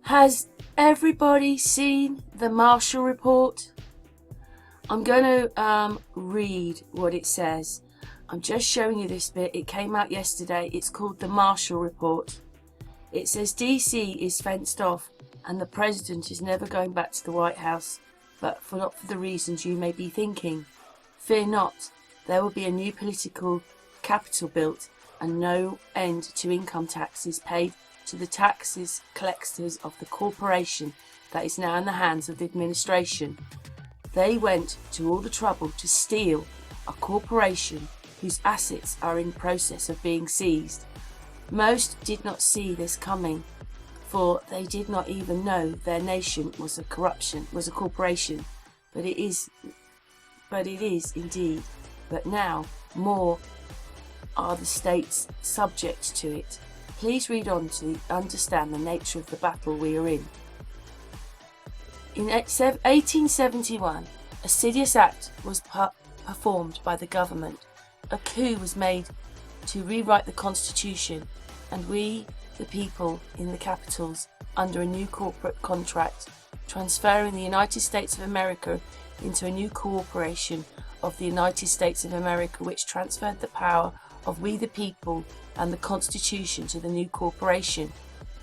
Has everybody seen the Marshall Report? I'm going to read what it says. I'm just showing you this bit. It came out yesterday. It's called the Marshall Report. It says DC is fenced off and the president is never going back to the White House, but not for the reasons you may be thinking. Fear not, there will be a new political capital built and no end to income taxes paid to the taxes collectors of the corporation that is now in the hands of the administration. They went to all the trouble to steal a corporation whose assets are in process of being seized. Most did not see this coming, for they did not even know their nation was a corporation, but it is indeed. But now more are the states subject to it. Please read on to understand the nature of the battle we are in. In 1871, a hideous act was performed by the government. A coup was made to rewrite the Constitution, and we, the people in the capitals, under a new corporate contract, transferring the United States of America into a new corporation of the United States of America, which transferred the power of we the people and the Constitution to the new corporation.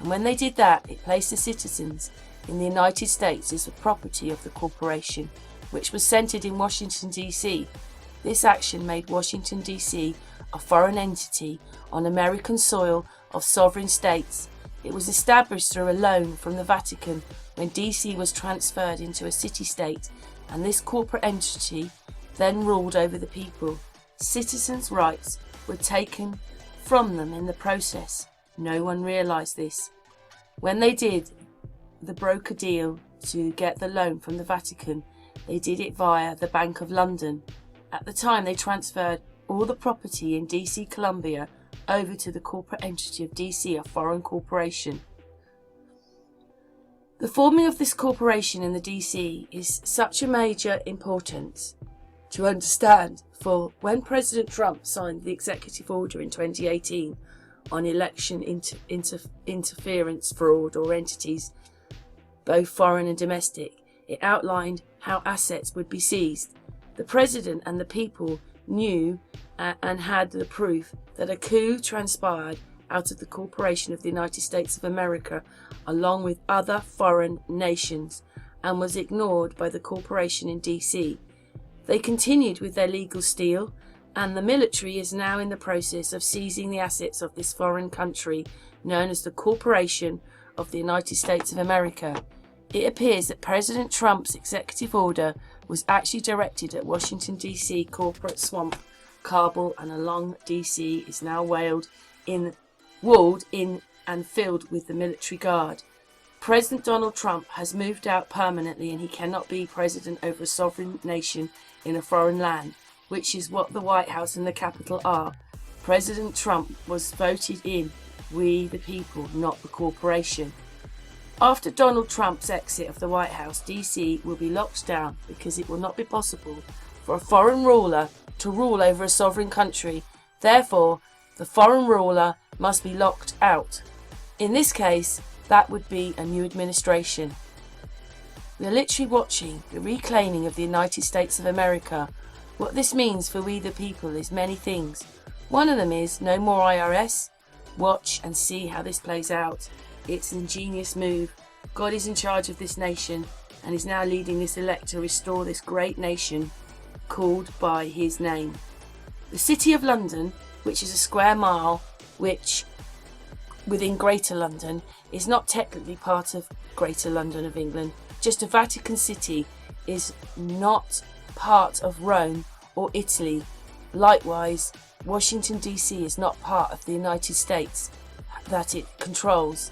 And when they did that, it placed the citizens in the United States as the property of the corporation, which was centered in Washington, D.C. This action made Washington, D.C. a foreign entity on American soil of sovereign states. It was established through a loan from the Vatican when D.C. was transferred into a city-state, and this corporate entity then ruled over the people. Citizens' rights were taken from them in the process. No one realised this. When they did the broker deal to get the loan from the Vatican, they did it via the Bank of London. At the time, they transferred all the property in DC Columbia over to the corporate entity of DC, a foreign corporation. The forming of this corporation in the DC is such a major importance to understand, for when President Trump signed the executive order in 2018 on election interference fraud or entities, both foreign and domestic, it outlined how assets would be seized. The president and the people knew and had the proof that a coup transpired out of the corporation of the United States of America along with other foreign nations and was ignored by the corporation in DC. They continued with their legal steal, and the military is now in the process of seizing the assets of this foreign country known as the Corporation of the United States of America. It appears that President Trump's executive order was actually directed at Washington, D.C. corporate swamp, Kabul, and along D.C. is now walled in and filled with the military guard. President Donald Trump has moved out permanently, and he cannot be president over a sovereign nation in a foreign land, which is what the White House and the Capitol are. President Trump was voted in, we the people, not the corporation. After Donald Trump's exit of the White House, DC will be locked down because it will not be possible for a foreign ruler to rule over a sovereign country. Therefore, the foreign ruler must be locked out. In this case, that would be a new administration. We are literally watching the reclaiming of the United States of America. What this means for we the people is many things. One of them is no more IRS. Watch and see how this plays out. It's an ingenious move. God is in charge of this nation and is now leading this elect to restore this great nation called by his name. The City of London, which is a square mile, which within Greater London, is not technically part of Greater London of England. Just a Vatican City is not part of Rome or Italy. Likewise, Washington DC is not part of the United States that it controls.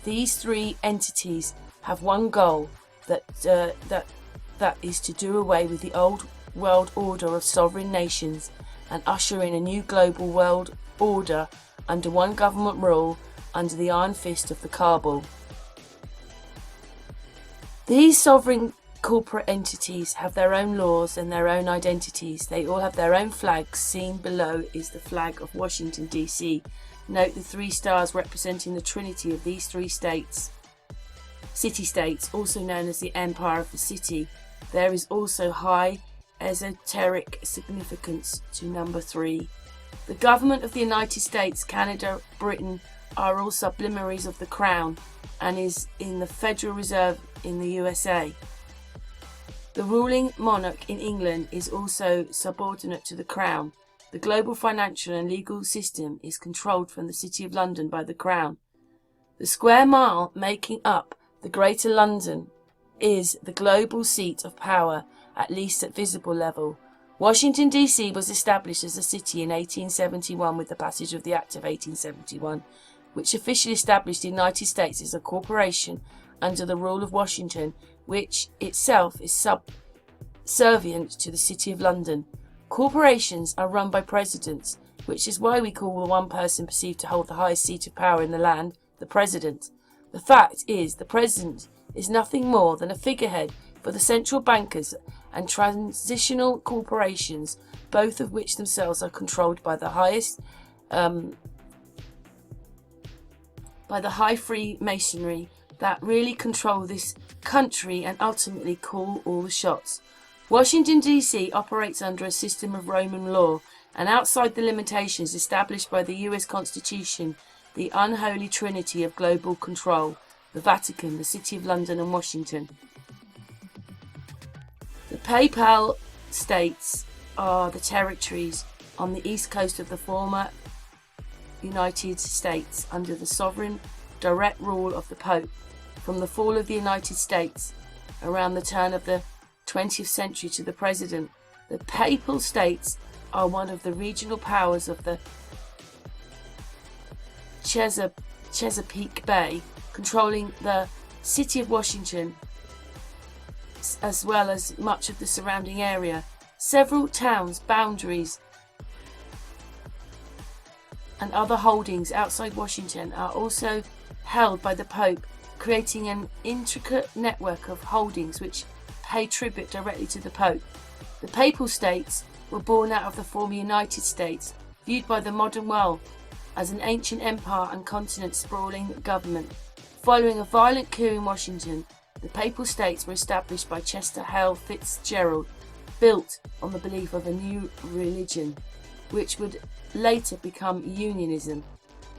These three entities have one goal, that is to do away with the old world order of sovereign nations and usher in a new global world order under one government rule under the iron fist of the Kabul. These sovereign corporate entities have their own laws and their own identities. They all have their own flags. Seen below is the flag of Washington, D.C. Note the 3 stars representing the trinity of these 3 states. city-states, also known as the Empire of the City, there is also high esoteric significance to number 3. The government of the United States, Canada, Britain are all sublimaries of the Crown and is in the Federal Reserve in the USA. The ruling monarch in England is also subordinate to the Crown. The global financial and legal system is controlled from the City of London by the Crown. The square mile making up the Greater London is the global seat of power, at least at visible level. Washington, D.C. was established as a city in 1871 with the passage of the Act of 1871, which officially established the United States as a corporation under the rule of Washington, which itself is subservient to the City of London. Corporations are run by presidents, which is why we call the one person perceived to hold the highest seat of power in the land the president. The fact is, the president is nothing more than a figurehead for the central bankers and transitional corporations, both of which themselves are controlled by the high Freemasonry that really control this country and ultimately call all the shots. Washington, D.C. operates under a system of Roman law and outside the limitations established by the US Constitution, the unholy trinity of global control, the Vatican, the City of London and Washington. The Papal states are the territories on the east coast of the former United States under the sovereign direct rule of the Pope. From the fall of the United States around the turn of the 20th century to the present, the Papal states are one of the regional powers of the Chesapeake Bay, controlling the city of Washington as well as much of the surrounding area. Several towns, boundaries and other holdings outside Washington are also held by the Pope, creating an intricate network of holdings which pay tribute directly to the Pope. The Papal States were born out of the former United States, viewed by the modern world as an ancient empire and continent-sprawling government. Following a violent coup in Washington, the Papal States were established by Chester Hale Fitzgerald, built on the belief of a new religion, which would later become unionism.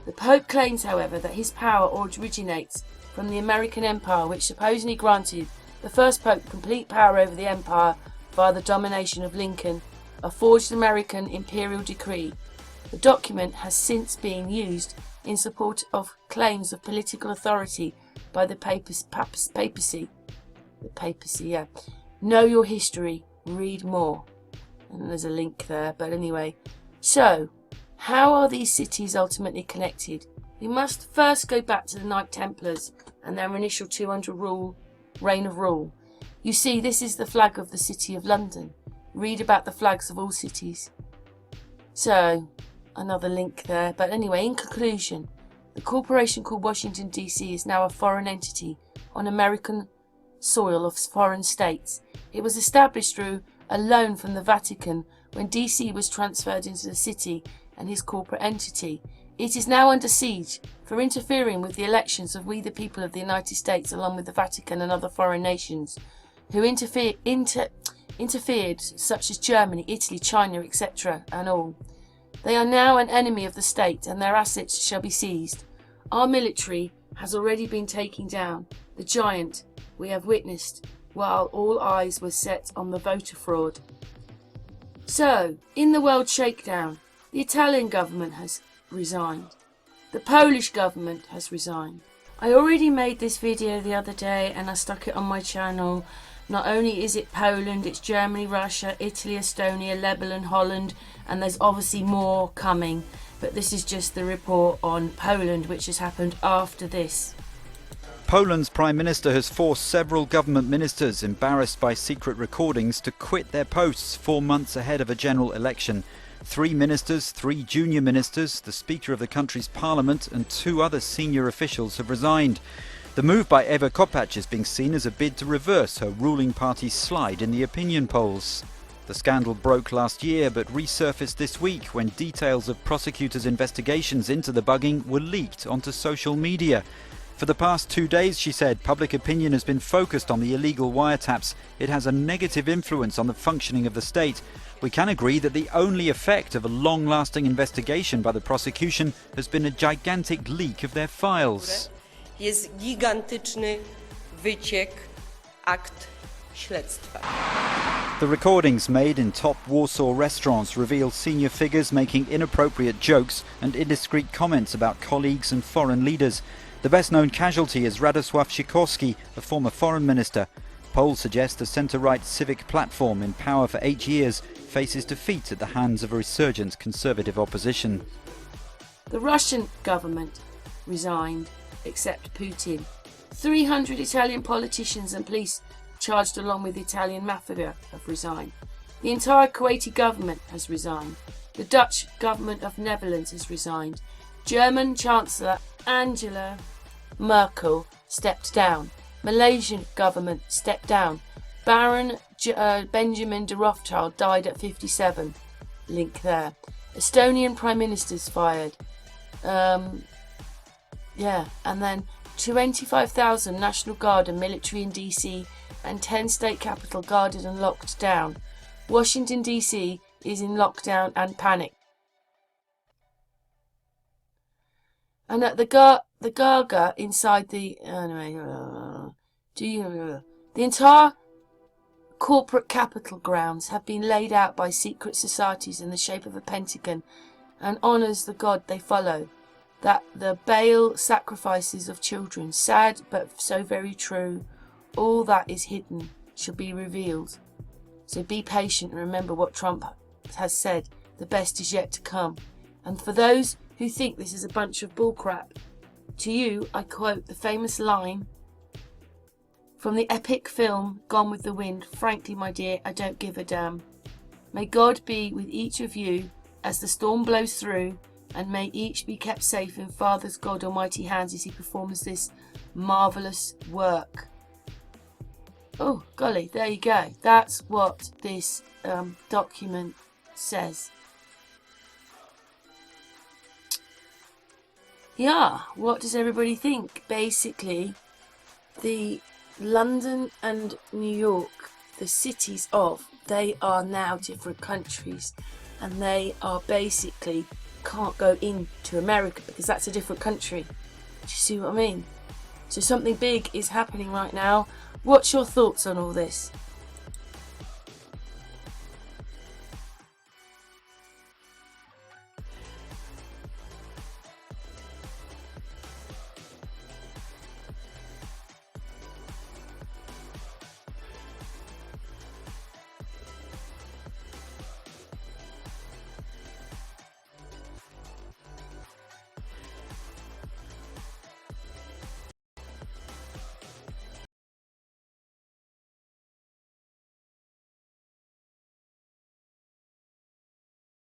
The Pope claims, however, that his power originates from the American Empire, which supposedly granted the first Pope complete power over the empire via the domination of Lincoln, a forged American imperial decree. The document has since been used in support of claims of political authority by the papacy. The papacy, yeah. Know your history, read more. And there's a link there, but anyway. So, how are these cities ultimately connected? We must first go back to the Knight Templars and their initial 200 reign of rule. You see, this is the flag of the City of London. Read about the flags of all cities. So, another link there. But anyway, in conclusion, the corporation called Washington, D.C. is now a foreign entity on American soil of foreign states. It was established through a loan from the Vatican when D.C. was transferred into the city and his corporate entity. It is now under siege for interfering with the elections of we the people of the United States along with the Vatican and other foreign nations who interfered such as Germany, Italy, China, etc. and all. They are now an enemy of the state and their assets shall be seized. Our military has already been taken down, the giant we have witnessed, while all eyes were set on the voter fraud. So, in the world shakedown, the Italian government has resigned. The Polish government has resigned. I already made this video the other day and I stuck it on my channel. Not only is it Poland, it's Germany, Russia, Italy, Estonia, Lebanon, Holland, and there's obviously more coming. But this is just the report on Poland, which has happened after this. Poland's Prime Minister has forced several government ministers embarrassed by secret recordings to quit their posts 4 months ahead of a general election. 3 ministers, 3 junior ministers, the Speaker of the country's parliament and 2 other senior officials have resigned. The move by Ewa Kopacz is being seen as a bid to reverse her ruling party's slide in the opinion polls. The scandal broke last year but resurfaced this week when details of prosecutors' investigations into the bugging were leaked onto social media. For the past 2 days, she said, public opinion has been focused on the illegal wiretaps. It has a negative influence on the functioning of the state. We can agree that the only effect of a long-lasting investigation by the prosecution has been a gigantic leak of their files. Jest gigantyczny wyciek akt śledztwa. The recordings made in top Warsaw restaurants reveal senior figures making inappropriate jokes and indiscreet comments about colleagues and foreign leaders. The best-known casualty is Radosław Sikorski, a former foreign minister. Polls suggest the centre-right civic platform, in power for 8 years, faces defeat at the hands of a resurgent conservative opposition. The Russian government resigned, except Putin. 300 Italian politicians and police charged along with the Italian mafia have resigned. The entire Kuwaiti government has resigned. The Dutch government of Netherlands has resigned. German Chancellor Angela Merkel stepped down. Malaysian government stepped down. Baron Benjamin de Rothschild died at 57. Link there. Estonian Prime Minister's fired. And then 25,000 National Guard and military in DC and 10 state capital guarded and locked down. Washington DC is in lockdown and panic. And at the Gaga inside the entire corporate capital grounds have been laid out by secret societies in the shape of a pentagon and honours the god they follow. That the Baal sacrifices of children, sad but so very true, all that is hidden shall be revealed. So be patient and remember what Trump has said, the best is yet to come. And for those who think this is a bunch of bullcrap, to you I quote the famous line from the epic film Gone with the Wind, frankly my dear, I don't give a damn. May God be with each of you as the storm blows through, and may each be kept safe in Father's God Almighty hands as he performs this marvellous work. Oh, golly, there you go. That's what this document says. Yeah, what does everybody think? Basically, the London and New York, the cities of, they are now different countries, and they are basically can't go into America because that's a different country. Do you see what I mean? So something big is happening right now. What's your thoughts on all this?